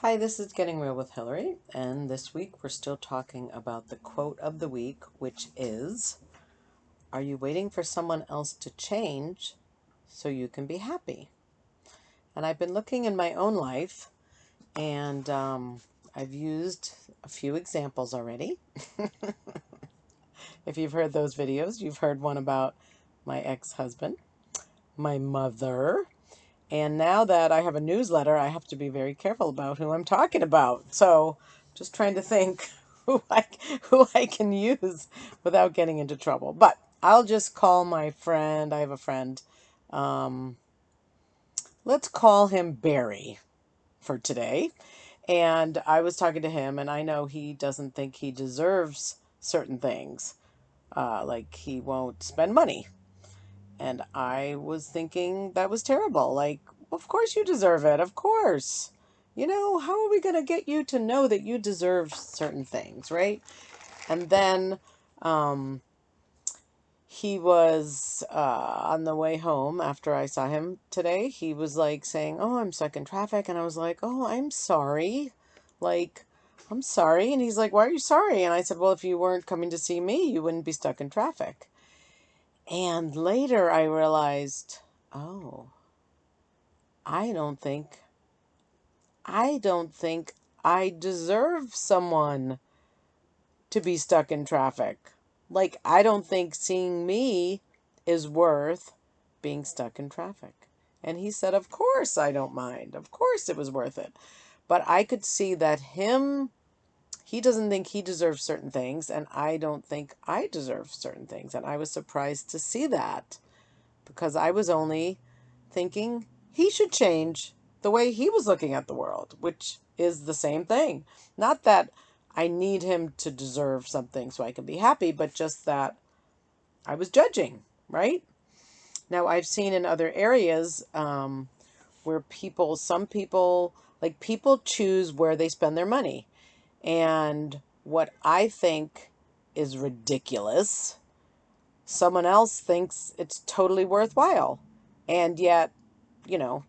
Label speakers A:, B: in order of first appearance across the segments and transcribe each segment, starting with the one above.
A: Hi, this is Getting Real with Hillary, and this week we're still talking about the quote of the week, which is, are you waiting for someone else to change so you can be happy? And I've been looking in my own life, and I've used a few examples already. If you've heard those videos, you've heard one about my ex-husband, my mother, and now that I have a newsletter, I have to be very careful about who I'm talking about. So just trying to think who I can use without getting into trouble. But I'll just call my friend. I have a friend. Um, let's call him Barry for today. And I was talking to him, and I know he doesn't think he deserves certain things. Like he won't spend money. And I was thinking that was terrible. Like, of course you deserve it. Of course. How are we going to get you to know that you deserve certain things, right? And then um, he was on the way home after I saw him today. He was like saying, "Oh, I'm stuck in traffic." And I was like, "Oh, I'm sorry." Like, I'm sorry. And he's like, "Why are you sorry?" And I said, "Well, if you weren't coming to see me, you wouldn't be stuck in traffic." And later I realized, oh, I don't think, I don't think I deserve someone to be stuck in traffic. Like, I don't think seeing me is worth being stuck in traffic. And he said, of course I don't mind. Of course it was worth it. But I could see that he doesn't think he deserves certain things, and I don't think I deserve certain things. And I was surprised to see that, because I was only thinking he should change the way he was looking at the world, which is the same thing. Not that I need him to deserve something so I can be happy, but just that I was judging, right? Now, I've seen in other areas where some people, like people choose where they spend their money. And what I think is ridiculous, someone else thinks it's totally worthwhile. And yet, you know,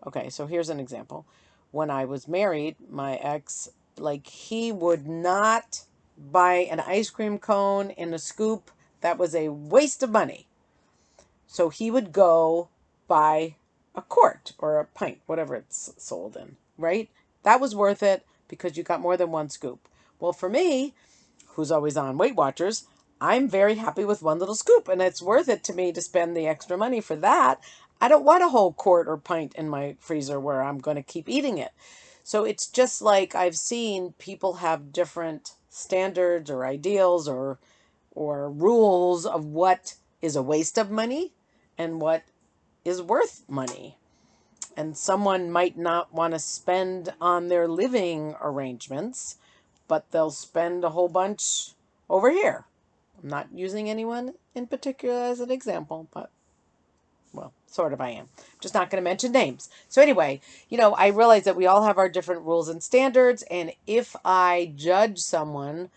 A: okay, so here's an example. When I was married, my ex, like, he would not buy an ice cream cone in a scoop. That was a waste of money. So he would go buy a quart or a pint, whatever it's sold in, right? That was worth it because you got more than one scoop. Well, for me, who's always on Weight Watchers, I'm very happy with one little scoop, and it's worth it to me to spend the extra money for that. I don't want a whole quart or pint in my freezer where I'm going to keep eating it. So it's just like I've seen people have different standards or ideals or rules of what is a waste of money and what is worth money. And someone might not want to spend on their living arrangements, but they'll spend a whole bunch over here. I'm not using anyone in particular as an example, but well, sort of I am. Just not going to mention names. So anyway, I realize that we all have our different rules and standards, and if I judge someone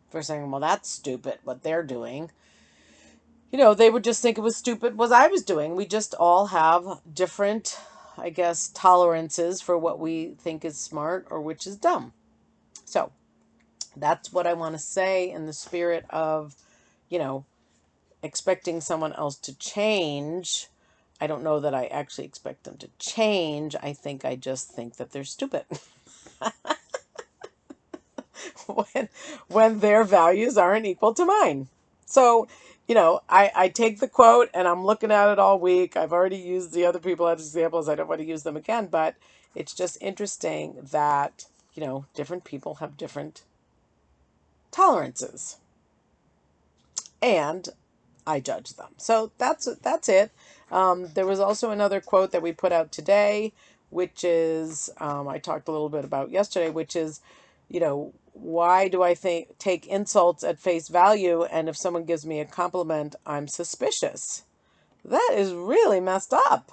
A: for saying, well, that's stupid what they're doing, they would just think it was stupid what I was doing. We just all have different, I guess, tolerances for what we think is smart or which is dumb. So that's what I want to say in the spirit of, you know, expecting someone else to change. I don't know that I actually expect them to change. I just think that they're stupid. when when their values aren't equal to mine. So, I take the quote and I'm looking at it all week. I've already used the other people as examples. I don't want to use them again, but it's just interesting that, different people have different tolerances, and I judge them. So that's it. There was also another quote that we put out today, which is I talked a little bit about yesterday, which is, why do I take insults at face value, and if someone gives me a compliment, I'm suspicious? That is really messed up.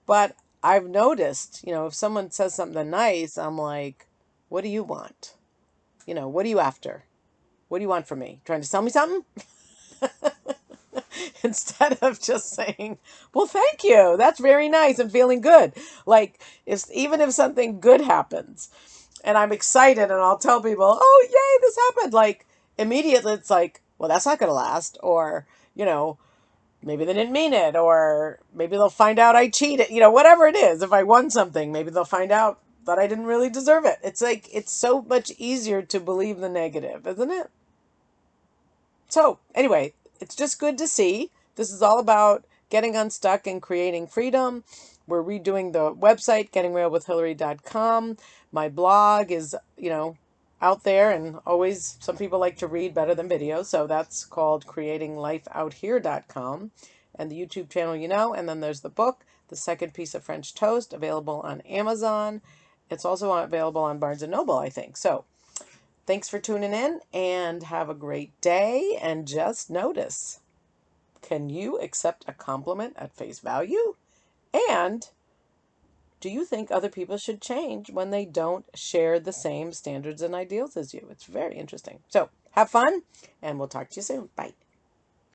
A: But I've noticed, if someone says something nice, I'm like, what do you want? What are you after? What do you want from me? Trying to sell me something? instead of just saying, well, thank you. That's very nice and feeling good. Like, even if something good happens and I'm excited and I'll tell people, oh, yay, this happened. Like, immediately it's like, well, that's not going to last. Or, you know, maybe they didn't mean it. Or maybe they'll find out I cheated. You know, whatever it is. If I won something, maybe they'll find out that I didn't really deserve it. It's like, it's so much easier to believe the negative, isn't it? So, anyway, it's just good to see. This is all about getting unstuck and creating freedom. We're redoing the website, gettingrealwithhillary.com. My blog is, out there, and always some people like to read better than video. So that's called creatinglifeouthere.com. And the YouTube channel, and then there's the book, The Second Piece of French Toast, available on Amazon. It's also available on Barnes& and Noble, I think. So, thanks for tuning in and have a great day. And just notice, can you accept a compliment at face value? And do you think other people should change when they don't share the same standards and ideals as you? It's very interesting. So have fun, and we'll talk to you soon. Bye.